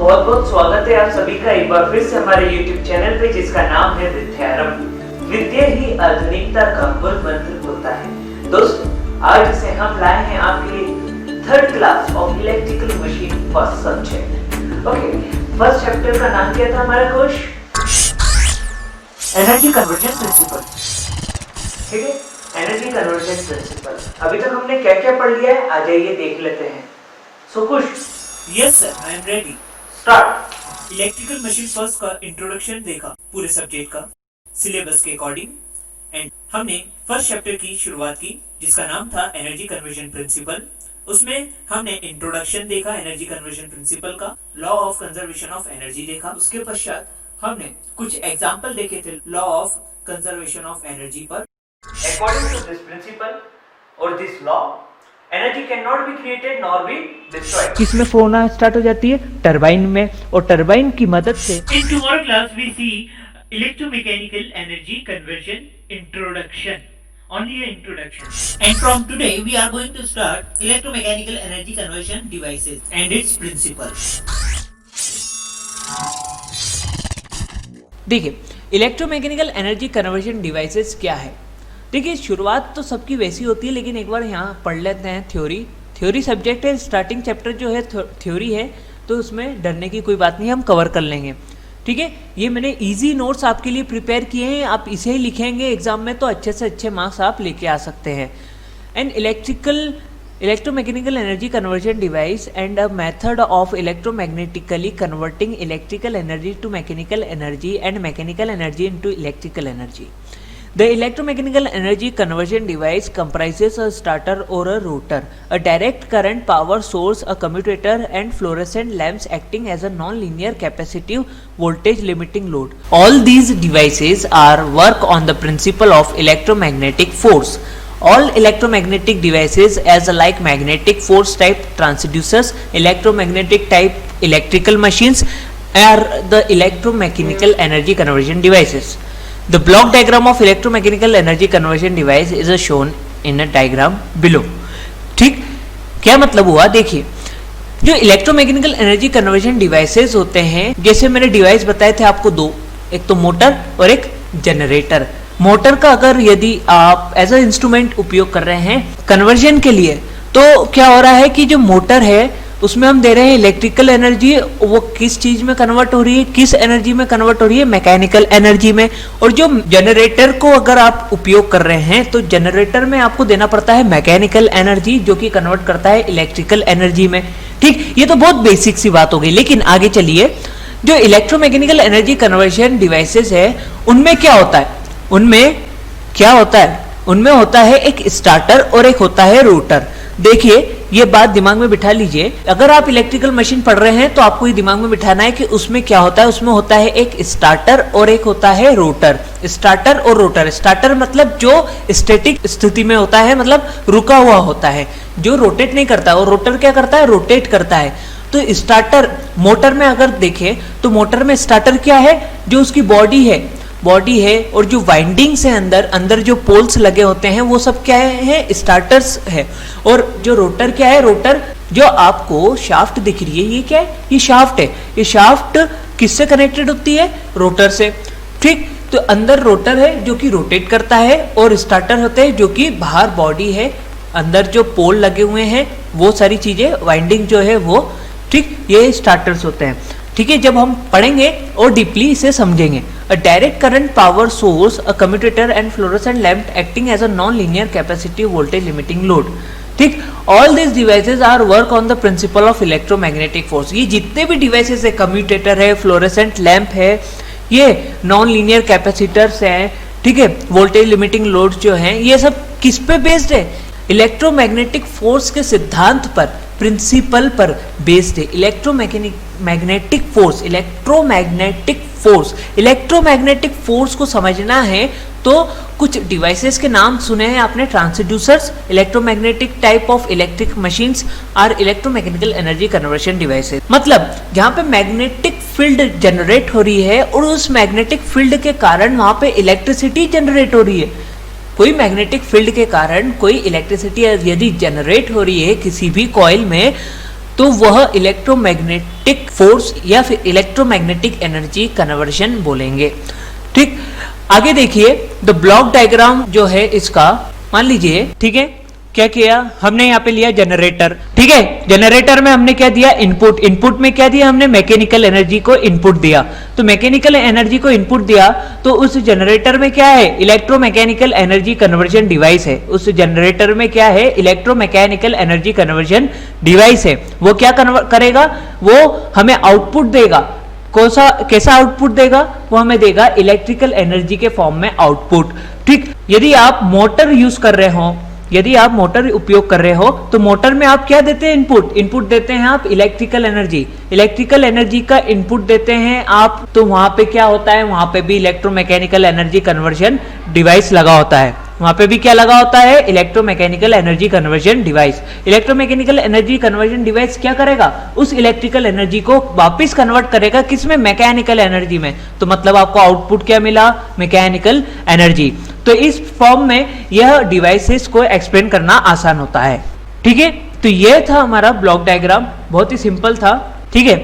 बहुत बहुत स्वागत है आप सभी का एक बार फिर से हमारे YouTube चैनल पे, जिसका नाम है विद्यारंभ। विद्या ही आधुनिकता का मूल मंत्र होता है। दोस्तों, आज से हम लाए हैं आपके लिए third class of electrical machine first subject. Okay, first chapter का नाम क्या था हमारा कोर्स? Energy conversion principal. ठीक है, एनर्जी कन्वर्जन प्रिंसिपल। अभी तक हमने क्या क्या पढ़ लिया है, आ जाइए देख लेते हैं। सो कुछ yes sir, I am ready. Start. Electrical machine first का इंट्रोडक्शन देखा पूरे सब्जेक्ट का सिलेबस के अकॉर्डिंग, एंड हमने फर्स्ट चैप्टर की शुरुआत की जिसका नाम था एनर्जी कन्वर्जन प्रिंसिपल। उसमें हमने इंट्रोडक्शन देखा एनर्जी कन्वर्जन प्रिंसिपल का, law of conservation of energy देखा। उसके पश्चात हमने कुछ एग्जाम्पल देखे थे law of conservation of energy पर। According to this principle or this law, energy cannot be created nor be destroyed. किसमें फ्लो होना स्टार्ट हो जाती है? टरबाइन में, और टरबाइन की मदद से In tomorrow class we see electromechanical energy conversion introduction. Only an introduction. And from today we are going to start electromechanical energy conversion devices and its principles. देखिए, इलेक्ट्रोमैकेनिकल एनर्जी कन्वर्जन डिवाइसेस क्या है। देखिए, शुरुआत तो सबकी वैसी होती है, लेकिन एक बार यहाँ पढ़ लेते हैं थ्योरी सब्जेक्ट है। स्टार्टिंग चैप्टर जो है थ्योरी है, तो उसमें डरने की कोई बात नहीं, हम कवर कर लेंगे। ठीक है, ये मैंने इजी नोट्स आपके लिए प्रिपेयर किए हैं, आप इसे ही लिखेंगे एग्जाम में तो अच्छे से अच्छे मार्क्स आप लेके आ सकते हैं। And electromechanical energy conversion device and a method of electromagnetically converting electrical energy to mechanical energy and mechanical energy into electrical energy. The electromechanical energy conversion device comprises a starter or a rotor, a direct current power source, a commutator, and fluorescent lamps acting as a non-linear capacitive voltage limiting load. All these devices are work on the principle of electromagnetic force. All electromagnetic devices as like magnetic force type transducers, electromagnetic type electrical machines are the electromechanical energy conversion devices. The block diagram of electromechanical energy conversion device is shown in a diagram below. ठीक, क्या मतलब हुआ? देखिए, जो electromechanical energy conversion devices होते हैं, जैसे मैंने डिवाइस बताए थे आपको दो, एक तो मोटर और एक जनरेटर। मोटर का अगर यदि आप एज अ इंस्ट्रूमेंट उपयोग कर रहे हैं कन्वर्जन के लिए, तो क्या हो रहा है कि जो मोटर है उसमें हम दे रहे हैं इलेक्ट्रिकल एनर्जी, वो किस चीज में कन्वर्ट हो रही है, किस एनर्जी में कन्वर्ट हो रही है? मैकेनिकल एनर्जी में। और जो जनरेटर को अगर आप उपयोग कर रहे हैं, तो जनरेटर में आपको देना पड़ता है मैकेनिकल एनर्जी, जो कि कन्वर्ट करता है इलेक्ट्रिकल एनर्जी में। ठीक, ये तो बहुत बेसिक सी बात हो गई। लेकिन आगे चलिए, जो इलेक्ट्रोमैकेनिकल एनर्जी कन्वर्जन डिवाइसेस है, उनमें क्या होता है? उनमें क्या होता है? उनमें होता है एक स्टार्टर और एक होता है रोटर। देखिए, ये बात दिमाग में बिठा लीजिए। अगर आप इलेक्ट्रिकल मशीन पढ़ रहे हैं तो आपको ये दिमाग में बिठाना है कि उसमें क्या होता है। उसमें होता है एक स्टार्टर और एक होता है रोटर। स्टार्टर और रोटर, स्टार्टर मतलब जो स्टैटिक स्थिति में होता है, मतलब रुका हुआ होता है, जो रोटेट नहीं करता, और रोटर क्या करता है? रोटेट करता है। तो स्टार्टर, मोटर में अगर देखें तो मोटर में स्टार्टर क्या है? जो उसकी बॉडी है, और जो वाइंडिंग्स है अंदर जो पोल्स लगे होते हैं, वो सब क्या है? स्टार्टर्स है। और जो रोटर क्या है? रोटर, जो आपको शाफ्ट दिख रही है, ये क्या है? ये शाफ्ट है। ये शाफ्ट किससे कनेक्टेड होती है? रोटर से। ठीक, तो अंदर रोटर है जो कि रोटेट करता है, और स्टार्टर होते हैं जो कि बाहर बॉडी है, अंदर जो पोल लगे हुए हैं, वो सारी चीजें, वाइंडिंग जो है वो। ठीक, ये स्टार्टर्स होते हैं। ठीक है, जब हम पढ़ेंगे और डीपली इसे समझेंगे। A direct current power source, a commutator and fluorescent lamp acting as a non-linear capacitive voltage limiting load. ठीक, all these devices are work on the principle of electromagnetic force. ये जितने भी डिवाइसेस है, commutator है, fluorescent lamp है, ये non linear capacitors हैं, ठीक है, वोल्टेज लिमिटिंग लोड जो हैं, ये सब किस पे बेस्ड है? इलेक्ट्रोमैग्नेटिक फोर्स के सिद्धांत पर, प्रिंसिपल पर बेस्ड है। इलेक्ट्रोमैग्नेटिक फोर्स को समझना है तो कुछ डिवाइसेस के नाम सुने हैं आपने? Transducers, electromagnetic type of electric machines और इलेक्ट्रोमैकेनिकल एनर्जी कन्वर्शन डिवाइसेस। मतलब जहाँ पे मैग्नेटिक फील्ड जनरेट हो रही है और उस मैग्नेटिक फील्ड के कारण वहाँ पे इलेक्ट्रिसिटी जनरेट हो रही है। कोई मैग्नेटिक फील्ड के कारण कोई इलेक्ट्रिसिटी यदि जनरेट हो रही है किसी भी कॉइल में, तो वह इलेक्ट्रोमैग्नेटिक फोर्स या फिर इलेक्ट्रोमैग्नेटिक एनर्जी कन्वर्शन बोलेंगे। ठीक, आगे देखिए द ब्लॉक डायग्राम जो है इसका, मान लीजिए ठीक है, क्या किया हमने यहाँ पे लिया जनरेटर। ठीक है, जनरेटर में हमने क्या दिया, इनपुट। इनपुट में क्या दिया हमने, मैकेनिकल एनर्जी को इनपुट दिया। तो मैकेनिकल एनर्जी को इनपुट दिया तो उस जनरेटर में क्या है, इलेक्ट्रोमैकेनिकल एनर्जी कन्वर्जन डिवाइस है। उस जनरेटर में क्या है, इलेक्ट्रोमैकेनिकल एनर्जी कन्वर्जन डिवाइस है। वो क्या करेगा, वो हमें आउटपुट देगा। कैसा आउटपुट देगा, वो हमें देगा इलेक्ट्रिकल एनर्जी के फॉर्म में आउटपुट। ठीक, यदि आप मोटर यूज कर रहे हो, यदि आप मोटर उपयोग कर रहे हो तो मोटर में आप क्या देते हैं, इनपुट। इनपुट देते हैं आप इलेक्ट्रिकल एनर्जी। इलेक्ट्रिकल एनर्जी का इनपुट देते हैं आप, तो वहां पे क्या होता है, वहां पे भी इलेक्ट्रोमैकेनिकल एनर्जी कन्वर्जन डिवाइस लगा होता है। वहां पे भी क्या लगा होता है, electromechanical energy conversion device. Electromechanical energy conversion device क्या करेगा, उस इलेक्ट्रिकल एनर्जी को वापस कन्वर्ट करेगा किसमें, मैकेनिकल एनर्जी में। तो मतलब आपको आउटपुट क्या मिला, मैकेनिकल एनर्जी। तो इस फॉर्म में यह डिवाइसेस को एक्सप्लेन करना आसान होता है। ठीक है, तो यह था हमारा ब्लॉक डायग्राम, बहुत ही सिंपल था। ठीक है,